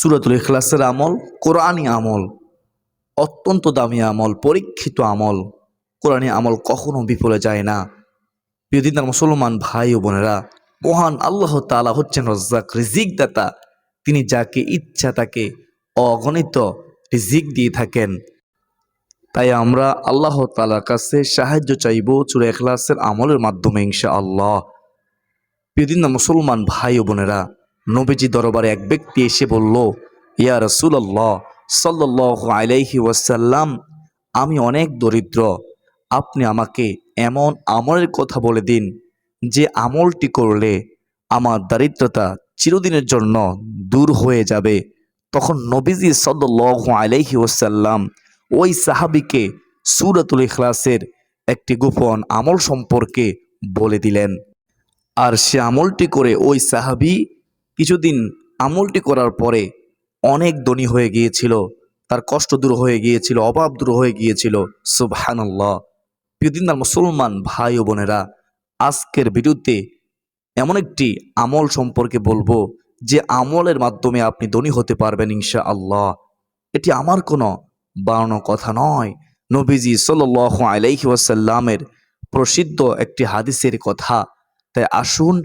সূরাতুল ইখলাসের আমল কোরআনী আমল, অত্যন্ত দামি আমল, পরীক্ষিত আমল। কোরআনী আমল কখনো বিফলে যায় না। প্রিয় দিনদার মুসলমান ভাই ও বোনেরা, মহান আল্লাহ তাআলা হচ্ছেন রাজ্জাক, রিজিক দাতা। তিনি যাকে ইচ্ছা তাকে অগণিত রিজিক দিয়ে থাকেন। তাই আমরা আল্লাহ তাআলার কাছে সাহায্য চাইব সূরা ইখলাসের আমলের মাধ্যমে ইনশাআল্লাহ। প্রিয় দিনদার মুসলমান ভাই ও বোনেরা, নবীজি দরবারে এক ব্যক্তি এসে বলল, ইয়া রাসূলুল্লাহ সাল্লাল্লাহু আলাইহি ওয়াসাল্লাম, আমি অনেক দরিদ্র। আপনি আমাকে এমন আমলের কথা বলে দিন যে আমলটি করলে আমার দারিদ্রতা চিরদিনের জন্য দূর হয়ে যাবে। তখন নবীজি সাল্লাল্লাহু আলাইহি ওয়াসাল্লাম ওই সাহাবীকে সূরাতুল ইখলাসের একটি গোপন আমল সম্পর্কে বলে দিলেন। আর সে আমলটি করে ওই সাহাবী কিছুদিন আমলটি করার পরে অনেক ধনী হয়ে গিয়েছিল, তার কষ্ট দূর হয়ে গিয়েছিল, অভাব দূর হয়ে গিয়েছিল। সুবহানাল্লাহ। প্রিয় দিনদার মুসলমান ভাই ও বোনেরা, আজকের ভিডিওতে এমন একটি আমল সম্পর্কে বলবো যে আমলের মাধ্যমে আপনি ধনী হতে পারবেন ইনশাআল্লাহ। এটি আমার কোনো বানানো কথা নয়, নবীজি সাল্লাল্লাহু আলাইহি ওয়াসাল্লামের প্রসিদ্ধ একটি হাদিসের কথা। তাই আসুন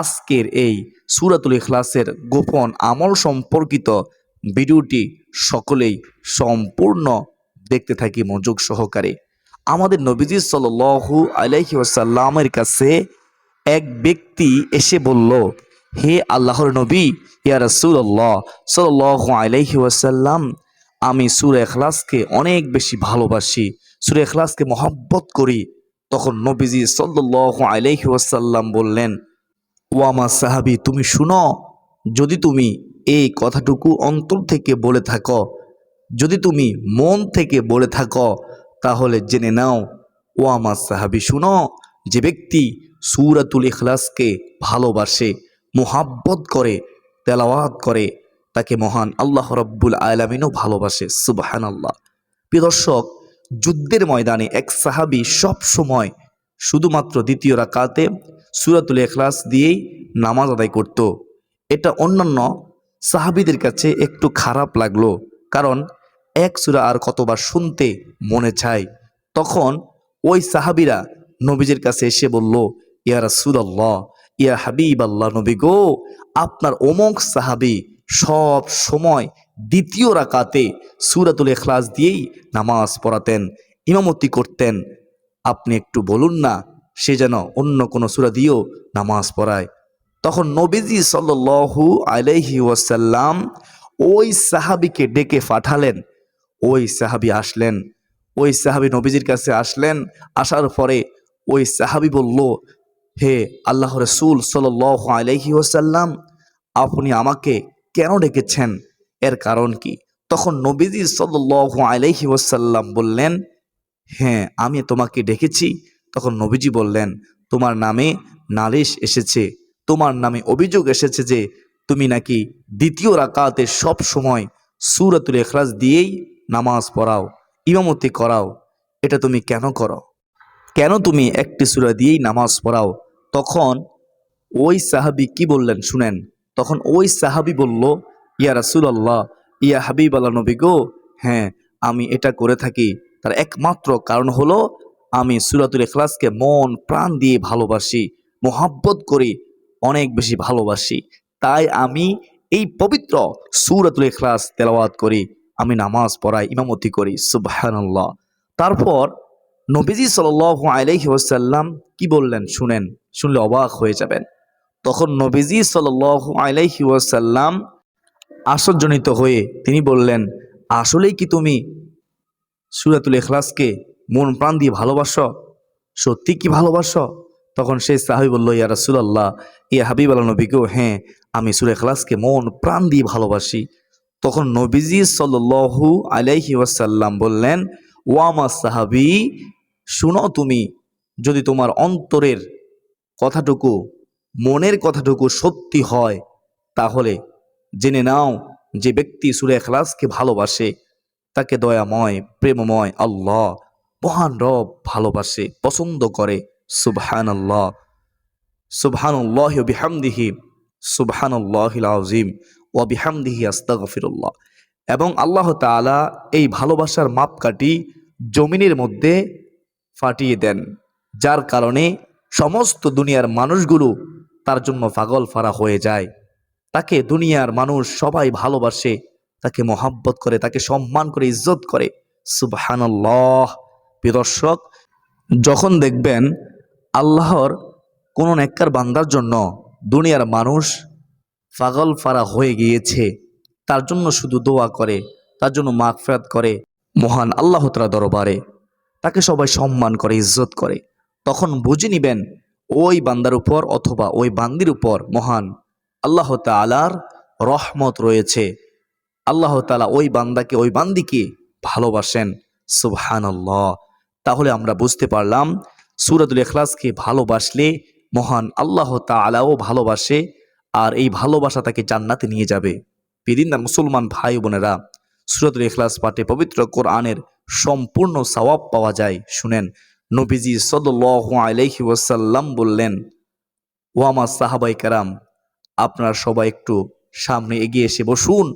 আজকের এই সূরাতুল ইখলাসের গোপন আমল সম্পর্কিত ভিডিওটি সকলেই সম্পূর্ণ দেখতে থাকি মনোযোগ সহকারে। আমাদের নবীজি সাল্লাল্লাহু আলাইহি ওয়াসাল্লামের কাছে এক ব্যক্তি এসে বলল, হে আল্লাহর নবী, ইয়া রাসূলুল্লাহ সাল্লাল্লাহু আলাইহি ওয়াসাল্লাম, আমি সূরা ইখলাসকে অনেক বেশি ভালোবাসি, সূরা ইখলাসকে মহব্বত করি। তখন নবীজি সাল্লাল্লাহু আলাইহি ওয়াসাল্লাম বললেন, ও আমার সাহাবী, তুমি শুনো, যদি তুমি এই কথাটুকু অন্তর থেকে বলে থাকো, যদি তুমি মন থেকে বলে থাকো, তাহলে জেনে নাও, ও আমার সাহাবী শুনো, যে ব্যক্তি সূরাতুল ইখলাসকে ভালোবাসে, মুহাব্বত করে, তেলাওয়াত করে, তাকে মহান আল্লাহ রাব্বুল আলামিনও ভালোবাসে। সুবহানাল্লাহ। প্রিয় দর্শক, যুদ্ধের ময়দানে এক সাহাবী সব সময় শুধুমাত্র দ্বিতীয় রাকাতে সূরাতুল ইখলাস দিয়েই নামাজ আদায় করত। এটা অন্যান্য সাহাবীদের কাছে একটু খারাপ লাগলো, কারণ এক সূরা আর কতবার শুনতে মনে চায়। তখন ওই সাহাবীরা নবীজির কাছে এসে বলল, ইয়া রাসূলুল্লাহ, ইয়া হাবিবাল্লাহ, নবী গো, আপনার অমুক সাহাবী সব সময় দ্বিতীয় রাকাতে সূরাতুল ইখলাস দিয়েই নামাজ পড়াতেন, ইমামতি করতেন। আপনি একটু বলুন না, সে যেন অন্য কোনো সূরা দিয়েও নামাজ পড়ায়। তখন নবীজি সাল্লাল্লাহু আলাইহি ওয়াসাল্লাম ওই সাহাবীকে ডেকে পাঠালেন। ওই সাহাবী আসলেন, ওই সাহাবী নবীজির কাছে আসলেন। আসার পরে ওই সাহাবী বলল, হে আল্লাহ রাসূল সাল্লাল্লাহু আলাইহি ওয়াসাল্লাম, আপনি আমাকে কেন ডেকেছেন, এর কারণ কি? তখন নবীজি সাল্লাল্লাহু আলাইহি ওয়াসাল্লাম বললেন, হ্যাঁ, আমি তোমাকে ডেকেছি। তখন নবীজি বললেন, তোমার নামে নালিশ এসেছে, তোমার নামে অভিযোগ এসেছে যে তুমি নাকি দ্বিতীয় রাকাতে সব সময় সূরাতুল ইখলাস দিয়েই নামাজ পড়াও, ইমামতি করাও। এটা তুমি কেন করো? কেন তুমি একটি সূরা দিয়েই নামাজ পড়াও? তখন ওই সাহাবী কি বললেন শুনেন। তখন ওই সাহাবী বলল, ইয়া রাসূলুল্লাহ, ইয়া হাবিবাল্লাহ, নবী গো, হ্যাঁ, আমি এটা করে থাকি। তার একমাত্র কারণ হলো আমি সূরাতুল ইখলাসকে মন প্রাণ দিয়ে ভালোবাসি, মুহাব্বত করি, অনেক বেশি ভালোবাসি। তাই আমি এই পবিত্র সূরাতুল ইখলাস তেলাওয়াত করি, আমি নামাজ পড়াই, ইমামতি করি। সুবহানাল্লাহ। তারপর নবীজি সাল্লাল্লাহু আলাইহি ওয়াসাল্লাম কি বললেন শুনেন, শুনলে অবাক হয়ে যাবেন। তখন নবীজি সাল্লাল্লাহু আলাইহি ওয়াসাল্লাম আশ্চর্যজনিত হয়ে তিনি বললেন, আসলেই কি তুমি সূরাতুল ইখলাসকে মন প্রাণ দিয়ে ভালোবাসো? সত্যি কি ভালোবাসো? তখন সেই সাহাবী বলল, ইয়া রাসূলুল্লাহ, ইয়া হাবিবাল্লাহ, নবী গো, হ্যাঁ, আমি সূরা ইখলাসকে মন প্রাণ দিয়ে ভালোবাসি। তখন নবীজি সাল্লাল্লাহু আলাইহি ওয়াসাল্লাম বললেন, ও আমার সাহাবী, শুনো, তুমি যদি তোমার অন্তরের কথাটুকু, মনের কথাটুকু সত্যি হয়, তাহলে জেনে নাও, যে ব্যক্তি সূরা ইখলাসকে ভালোবাসে তাকে দয়াময়, প্রেমময় আল্লাহ মহান রব ভালোবাসে, পছন্দ করে। সুবহানাল্লাহ, সুবহানাল্লাহি ওয়া বিহামদিহি, সুবহানাল্লাহিল আযীম ওয়া বিহামদিহি আস্তাগফিরুল্লাহ। এবং আল্লাহ তাআলা এই ভালোবাসার মাপকাঠি জমিনের মধ্যে ফাটিয়ে দেন, যার কারণে সমস্ত দুনিয়ার মানুষগুলো তার জন্য পাগল ফারা হয়ে যায়। তাকে দুনিয়ার মানুষ সবাই ভালোবাসে, তাকে মহাব্বত করে, তাকে সম্মান করে, ইজ্জত করে। সুবহানাল্লাহ। প্রিয় দর্শক, যখন দেখবেন আল্লাহর কোনো নেককার বান্দার জন্য দুনিয়ার মানুষ পাগল ফারা হয়ে গিয়েছে, তার জন্য শুধু দোয়া করে, তার জন্য মাগফিরাত করে মহান আল্লাহ তাআলার দরবারে, তাকে সবাই সম্মান করে, ইজ্জত করে, তখন বুঝে নিবেন ওই বান্দার উপর অথবা ওই বান্দির উপর মহান আল্লাহ তাআলার রহমত রয়েছে। আল্লাহ তাআলা ওই বান্দাকে, ওই বান্দিকে ভালোবাসেন। সুবহানাল্লাহ। তাহলে আমরা বুঝতে পারলাম সূরাতুল ইখলাসকে ভালোবাসলে মহান আল্লাহ তাআলাও ভালোবাসে, আর এই ভালোবাসা তাকে জান্নাতে নিয়ে যাবে। প্রিয়দিনদার মুসলমান ভাই বোনেরা, সূরাতুল ইখলাস পাঠে পবিত্র কোরআনের সম্পূর্ণ সওয়াব পাওয়া যায়। শুনেন, নবীজি সাল্লাল্লাহু আলাইহি ওয়াসাল্লাম বললেন, ও আমার সাহাবায়ে কেরাম, আপনারা সবাই একটু সামনে এগিয়ে এসে বসুন।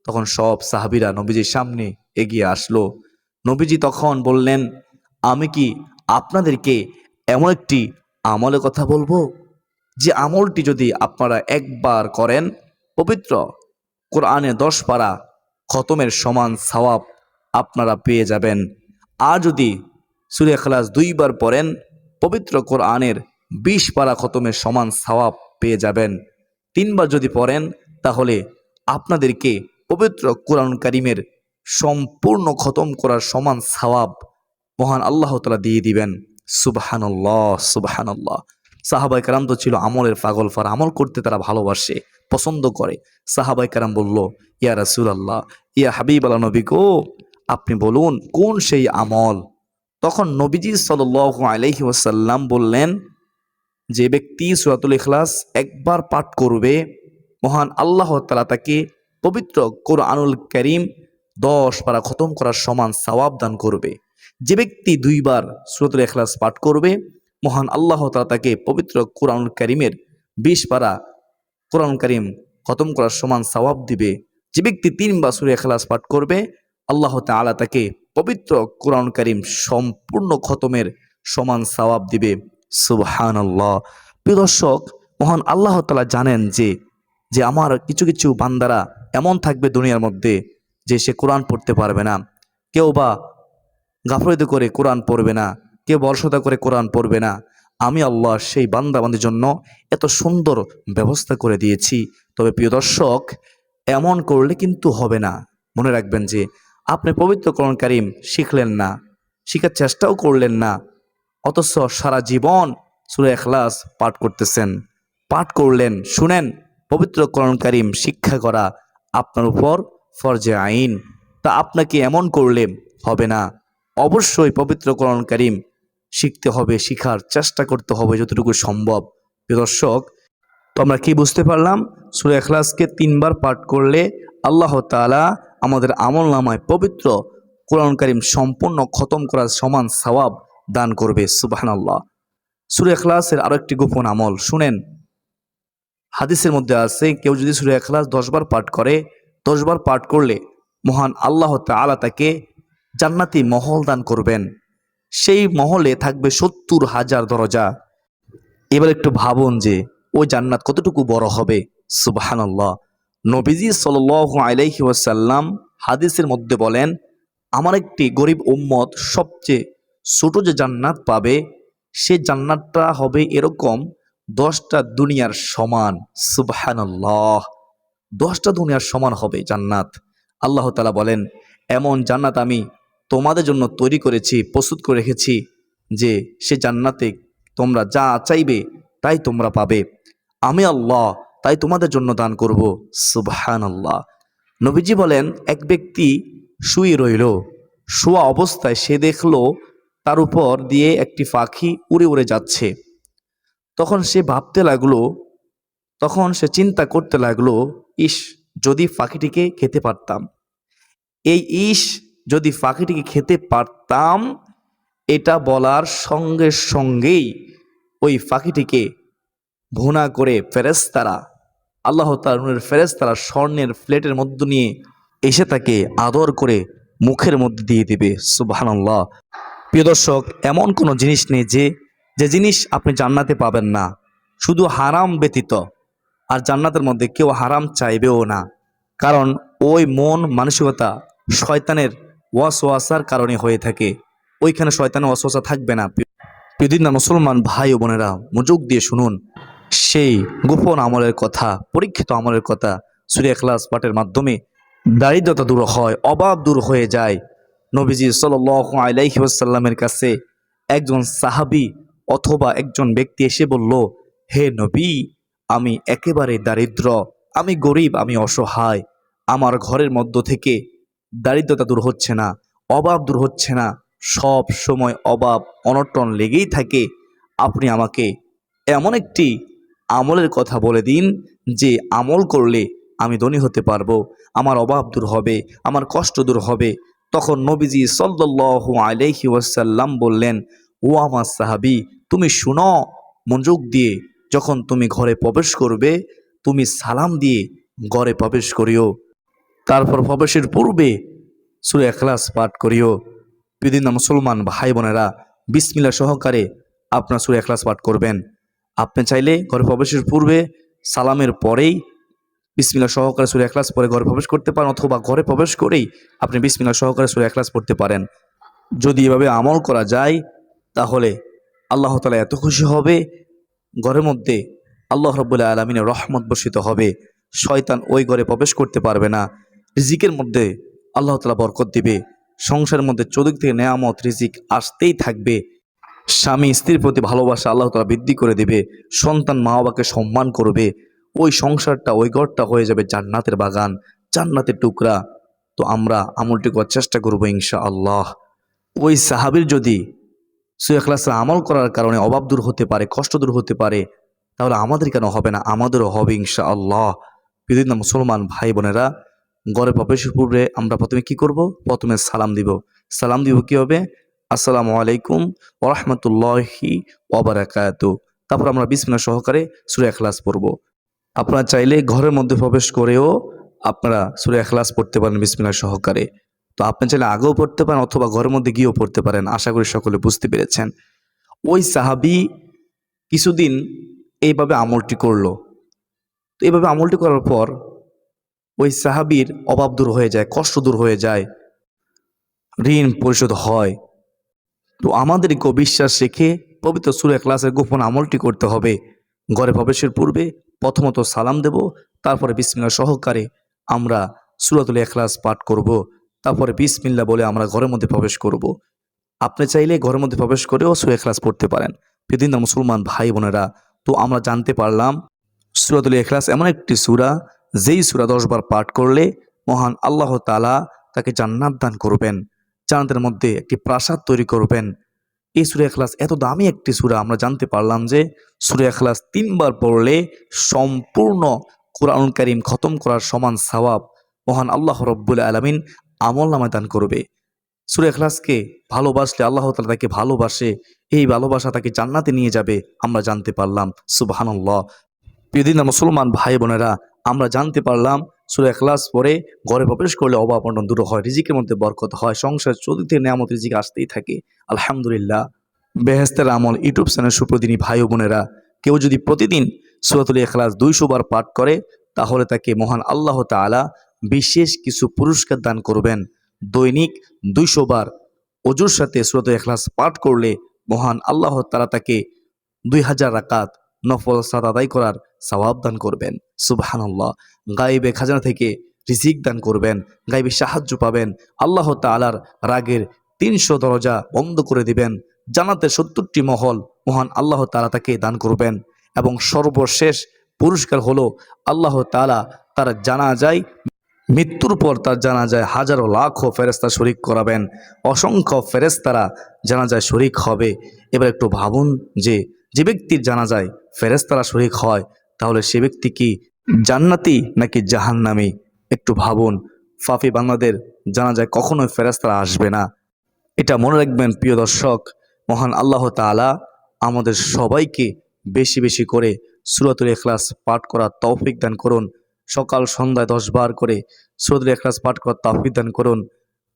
তখন সব সাহাবীরা নবীজির সামনে এগিয়ে আসলো। নবীজি তখন বললেন, আমি কি আপনাদেরকে এমন একটি আমলের কথা বলবো, যে আমলটি যদি আপনারা একবার করেন, পবিত্র কোরআনে 10 পারা খতমের সমান সওয়াব আপনারা পেয়ে যাবেন। আর যদি সূরা ইখলাস 2 বার পড়েন, পবিত্র কোরআনের 20 পারা খতমের সমান সওয়াব পেয়ে যাবেন। 3 বার যদি পড়েন, তাহলে আপনাদেরকে পবিত্র কোরআন কারীমের সম্পূর্ণ খতম করার সমান সওয়াব মহান আল্লাহ তাআলা দিয়ে দিবেন। সুবহানাল্লাহ, সুবহানাল্লাহ। সাহাবায়ে কেরাম তো ছিল আমলের পাগল ফারা, আমল করতে তারা ভালোবাসে, পছন্দ করে। সাহাবায়ে কেরাম বলল, ইয়া রাসূলুল্লাহ, ইয়া হাবিবাল্লাহ, নবী গো, আপনি বলুন কোন সেই আমল? তখন নবীজি সাল্লাল্লাহু আলাইহি ওয়াসাল্লাম বললেন, যে ব্যক্তি সূরাতুল ইখলাস একবার পাঠ করবে, মহান আল্লাহ তাআলা তাকে পবিত্র কোরআনুল কারীম 10 পারা খতম করার সমান সওয়াব দান করবে। যে ব্যক্তি 2 বার সূরাতুল ইখলাস পাঠ করবে, মহান আল্লাহ তাআলা তাকে পবিত্র কোরআনুল কারীমের 20 পারা কোরআন কারীম খতম করার সমান সওয়াব দিবে। যে ব্যক্তি 3 বার সূরা ইখলাস পাঠ করবে, আল্লাহ তাআলা তাকে পবিত্র কোরআন কারীম সম্পূর্ণ খতমের সমান সওয়াব দিবে। সুবহানাল্লাহ। প্রিয় দর্শক, মহান আল্লাহ তাআলা জানেন যে আমার কিছু কিছু বান্দারা এমন থাকবে দুনিয়ার মধ্যে, যে সে কোরআন পড়তে পারবে না, কেউ বা গাফলতি করে কোরআন পড়বে না, কেউ অলসতা করে কোরআন পড়বে না। আমি আল্লাহ সেই বান্দাবান্দির জন্য এত সুন্দর ব্যবস্থা করে দিয়েছি। তবে প্রিয় দর্শক, এমন করলে কিন্তু হবে না। মনে রাখবেন যে আপনি পবিত্র কোরআন কারীম শিখলেন না, শিখার চেষ্টাও করলেন না, অথচ সারা জীবন সূরা ইখলাস পাঠ করতেছেন, পাঠ করলেন। শুনেন, পবিত্র কোরআন কারীম শিক্ষা করা আপনার উপর ফরজে আইন। তা আপনাকে এমন করলে হবে না। অবশ্যই পবিত্র কোরআন কারীম শিখতে হবে, শিখার চেষ্টা করতে হবে যতটুকু সম্ভব। প্রিয় দর্শক, তো আমরা কি বুঝতে পারলাম? সূরা ইখলাসকে 3 বার পাঠ করলে আল্লাহ তাআলা আমাদের আমলনামায় পবিত্র কোরআন কারীম সম্পূর্ণ খতম করার সমান সওয়াব দান করবে। সুবহানাল্লাহ। সূরা ইখলাসের আরেকটি গোপন আমল শুনেন। হাদিসের মধ্যে আছে, কেউ যদি সূরা ইখলাস 10 বার পাঠ করে, 10 বার পাঠ করলে মহান আল্লাহ তাআলা তাকে জান্নাতি মহল দান করবেন। সেই মহলে থাকবে 70,000 দরজা। এবার একটু ভাবুন যে ওই জান্নাত কতটুকু বড় হবে। সুবহানাল্লাহ। নবীজি সাল্লাল্লাহু আলাইহি ওয়াসাল্লাম হাদিসের মধ্যে বলেন, আমার একটি গরিব উম্মত সবচেয়ে ছোট যে জান্নাত পাবে, সে জান্নাতটা হবে এরকম 10টা দুনিয়ার সমান। সুবহানাল্লাহ। 10টা দুনিয়ার সমান হবে জান্নাত। আল্লাহ তাআলা বলেন, এমন জান্নাত আমি তোমাদের জন্য তৈরি করেছি, প্রস্তুত করে রেখেছি, যে সে জান্নাতে তোমরা যা চাইবে তাই তোমরা পাবে। আমি আল্লাহ তাই তোমাদের জন্য দান করব। সুবহানাল্লাহ। নবীজি বলেন, এক ব্যক্তি শুয়ে রইল, শোয়া অবস্থায় সে দেখলো তার উপর দিয়ে একটি পাখি উড়ে উড়ে যাচ্ছে। তখন সে ভাবতে লাগলো, তখন সে চিন্তা করতে লাগলো, ইস, যদি পাখিটিকে খেতে পারতাম, এই ইস, যদি পাখিটিকে খেতে পারতাম, এটা বলার সঙ্গে সঙ্গেই ওই পাখিটিকে ভুনা করে ফেরেশতারা আল্লাহ তাআলার নূরের ফেরেশতারা স্বর্ণের প্লেটের মধ্য নিয়ে এসে তাকে আদর করে মুখের মধ্যে দিয়ে দিবে। সুবহানাল্লাহ। প্রিয় দর্শক, এমন কোনো জিনিস নেই যে যে জিনিস আপনি জান্নাতে পাবেন না, শুধু হারাম ব্যতীত। আর জান্নাতের মধ্যে কেউ হারাম চাইবেও না, কারণ ওই মন মানসিকতা শয়তানের ওয়াসওয়াসার কারণে হয়ে থাকে। ওইখানে শয়তানের ওয়াসওয়াসা থাকবে না। প্রিয়দিন মুসলমান ভাই ও বোনেরা, মনোযোগ দিয়ে শুনুন সেই গোপন আমলের কথা, পরীক্ষিত আমলের কথা। সূরা ইখলাস পাঠের মাধ্যমে দারিদ্রতা দূর হয়, অভাব দূর হয়ে যায়। নবীজি সাল্লাল্লাহু আলাইহি ওয়াসাল্লামের কাছে একজন সাহাবী অথবা একজন ব্যক্তি এসে বলল, হে নবী, আমি একেবারে দারিদ্র, আমি গরিব, আমি অসহায়, আমার ঘরের মধ্য থেকে দারিদ্রতা দূর হচ্ছে না, অভাব দূর হচ্ছে না, সব সময় অভাব অনটন লেগেই থাকে। আপনি আমাকে এমন একটি আমলের কথা বলে দিন যে আমল করলে আমি ধনী হতে পারবো, আমার অভাব দূর হবে, আমার কষ্ট দূর হবে। তখন নবীজি সাল্লাল্লাহু আলাইহি ওয়াসাল্লাম বললেন, ও আমার সাহাবী, তুমি শুনো মনোযোগ দিয়ে। যখন তুমি ঘরে প্রবেশ করবে, তুমি সালাম দিয়ে ঘরে প্রবেশ করিও। তারপর প্রবেশের পূর্বে সূরা ইখলাস পাঠ করিও। প্রিয় মুসলমান ভাই বোনেরা, বিসমিল্লাহ সহকারে আপনার সূরা ইখলাস পাঠ করবেন। আপনি চাইলে ঘরে প্রবেশের পূর্বে সালামের পরেই বিসমিল্লাহ সহকারে সূরা ইখলাস পড়ে ঘরে প্রবেশ করতে পারেন, অথবা ঘরে প্রবেশ করেই আপনি বিসমিল্লাহ সহকারে সূরা ইখলাস পড়তে পারেন। যদি এভাবে আমল করা যায়, তাহলে আল্লাহ তাআলা এত খুশি হবে, ঘরের মধ্যে আল্লাহ রাব্বুল আলামিনের রহমত বর্ষিত হবে, শয়তান ওই ঘরে প্রবেশ করতে পারবে না। রিজিকের মধ্যে আল্লাহ তাআলা বরকত দিবে, সংসারের মধ্যে চতুর্দিক থেকে নেয়ামত রিজিক আসতেই থাকবে। স্বামী স্ত্রীর প্রতি ভালোবাসা আল্লাহ তাআলা বৃদ্ধি করে দিবে, সন্তান মা বাবাকে সম্মান করবে। ওই সংসারটা, ওই ঘরটা হয়ে যাবে জান্নাতের বাগান, জান্নাতের টুকরা। তো আমরা আমলটি করার চেষ্টা করবো ইনশাআল্লাহ। ওই সাহাবীর যদি সূরা ইখলাসে আমল করার কারণে অভাব দূর হতে পারে, কষ্ট দূর হতে পারে, তাহলে আমাদের কেন হবে না? আমাদেরও হবে ইনশাআল্লাহ। প্রিয় মুসলমান ভাই বোনেরা, ঘরে প্রবেশের পূর্বে আমরা প্রথমে কি করব? প্রথমে সালাম দিব। সালাম দিব কি হবে? আসসালামু আলাইকুম ওয়া রাহমাতুল্লাহি ওয়া বারাকাতুহু। তারপর আমরা বিসমিল্লাহ সহকারে সূরা ইখলাস পড়ব। আপনারা চাইলে ঘরের মধ্যে প্রবেশ করেও আপনারা সূরা ইখলাস পড়তে পারেন বিসমিল্লাহ সহকারে। তো আপনি চাইলে আগেও পড়তে পারেন, অথবা ঘরের মধ্যে গিয়েও পড়তে পারেন। আশা করি সকলে বুঝতে পেরেছেন। ওই সাহাবী কিছুদিন এইভাবে আমলটি করলো। তো এইভাবে আমলটি করার পর ওই সাহাবীর অভাব দূর হয়ে যায়, কষ্ট দূর হয়ে যায়, ঋণ পরিশোধ হয়। তো আমাদেরকেও বিশ্বাস রেখে পবিত্র সূরা ইখলাসের গোপন আমলটি করতে হবে। ঘরে প্রবেশের পূর্বে প্রথমত সালাম দেব, তারপরে বিসমিল্লাহ সহকারে আমরা সূরাতুল ইখলাস পাঠ করব। তারপরে বিসমিল্লাহ বলে আমরা ঘরের মধ্যে প্রবেশ করব। আপনি চাইলে ঘরের মধ্যে প্রবেশ করেও সূরা ইখলাস পড়তে পারেন। প্রিয় মুসলমান ভাই বোনেরা, তো আমরা জানতে পারলাম সূরাতুল ইখলাস এমন একটি সূরা, যেই সূরা 10 বার পাঠ করলে মহান আল্লাহ তাআলা তাকে জান্নাত দান করবেন, জান্নাতের মধ্যে একটি প্রাসাদ তৈরি করবেন। এই সূরা ইখলাস এত দামি একটি সূরা। আমরা জানতে পারলাম যে সূরা ইখলাস 3 বার পড়লে সম্পূর্ণ কুরআনুল কারীম খতম করার সমান সওয়াব মহান আল্লাহ রাব্বুল আলামিন আমলনামায় দান করবে। সূরা ইখলাসকে ভালোবাসলে আল্লাহ তাআলা তাকে ভালোবাসে, এই ভালোবাসা তাকে জান্নাতে নিয়ে যাবে, আমরা জানতে পারলাম। সুবহানাল্লাহ। প্রিয় মুসলমান ভাই বোনেরা, আমরা জানতে পারলাম সূরা ইখলাস পড়ে ঘরে প্রবেশ করলে অভাব অনটন দূর হয়, রিজিকের মধ্যে বরকত হয়, সংসার চতুর্দিক থেকে নিয়ামত রিজিক আসতেই থাকে। আলহামদুলিল্লাহ। বেহেশতের আমল ইউটিউব চ্যানেল সুপ্রদিনী ভাই ও বোনেরা, কেউ যদি প্রতিদিন সূরাতুল ইখলাস 200 বার পাঠ করে, তাহলে তাকে মহান আল্লাহ তাআলা বিশেষ কিছু পুরস্কার দান করবেন। দৈনিক 200 বার ওযুর সাথে সূরাতুল ইখলাস পাঠ করলে মহান আল্লাহ তাআলা তাকে 2000 রাকাত নফল সালাত আদায় করার সওয়াব দান করবেন। সুবহানাল্লাহ। গায়েবে খাজানা থেকে রিজিক দান করবেন, গায়েবে সাহায্য পাবেন, আল্লাহ তাআলার রাগের 300 দরজা বন্ধ করে দিবেন, জান্নাতের 70টি মহল মহান আল্লাহ তাআলা তাকে দান করবেন। এবং সর্বশেষ পুরস্কার হলো আল্লাহ তাআলা তার জানাজায়, মৃত্যুর পর তার জানাজায় হাজারো লাখো ফেরেশতা শরীক করাবেন, অসংখ্য ফেরেশতারা জানাজায় শরীক হবে। এবার একটু ভাবুন যে যে ব্যক্তির জানাজায় ফেরেশতারা শরীক হয়, তাহলে সে ব্যক্তি কি জান্নাতি নাকি জাহান্নামী? একটু ভাবুন। ফাফি বান্দাদের জানাজায় কখনোই ফেরেশতারা আসবে না। এটা মনে রাখবেন প্রিয় দর্শক। মহান আল্লাহ তাআলা আমাদের সবাইকে বেশি বেশি করে সূরাতুল ইখলাস পাঠ করার তৌফিক দান করুন। সকাল সন্ধ্যায় 10 বার করে সূরাতুল ইখলাস পাঠ করার তৌফিক দান করুন।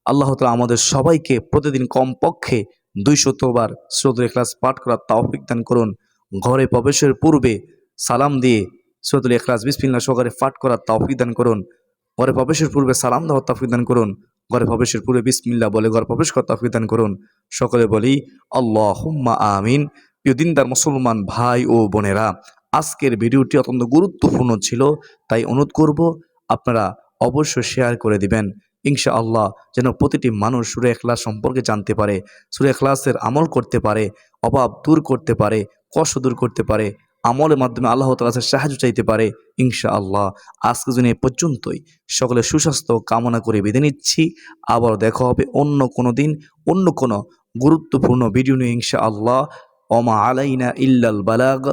আল্লাহ তাআলা আমাদের সবাইকে প্রতিদিন কমপক্ষে 200 বার সূরাতুল ইখলাস পাঠ করার তৌফিক দান করুন। ঘরে প্রবেশের পূর্বে সালাম দিয়ে সূরাতুল ইখলাস বিসমিল্লাহ সহকারে পাঠ করার তৌফিক দান করুন। ঘরে প্রবেশের পূর্বে সালাম দেওয়ার তৌফিক দান করুন। ঘরে প্রবেশের পূর্বে বিসমিল্লাহ বলে ঘরে প্রবেশ করার তৌফিক দান করুন। সকলে বলি আল্লাহুম্মা আমিন। প্রিয় দিনদার মুসলমান ভাই ও বোনেরা, আজকের ভিডিওটি অত্যন্ত গুরুত্বপূর্ণ ছিল, তাই অনুরোধ করব আপনারা অবশ্যই শেয়ার করে দিবেন ইনশাআল্লাহ, যেন প্রতিটি মানুষ সূরা ইখলাস সম্পর্কে জানতে পারে, সূরা ইখলাসের আমল করতে পারে, অভাব দূর করতে পারে, কষ্ট দূর করতে পারে, আমলের মাধ্যমে আল্লাহ তাআলার কাছে সাহায্য চাইতে পারে ইনশাআল্লাহ। আজকের জন্য এ পর্যন্তই। সকলে সুস্বাস্থ্য কামনা করে বিদায় নিচ্ছি। আবার দেখা হবে অন্য কোনো দিন, অন্য কোনো গুরুত্বপূর্ণ ভিডিও নিয়ে ইনশাআল্লাহ। ওমা আলাইনা ইল্লাল বালাগ।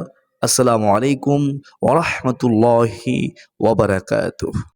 আসসালামু আলাইকুম ওয়া রাহমাতুল্লাহি ওয়া বারাকাতুহু।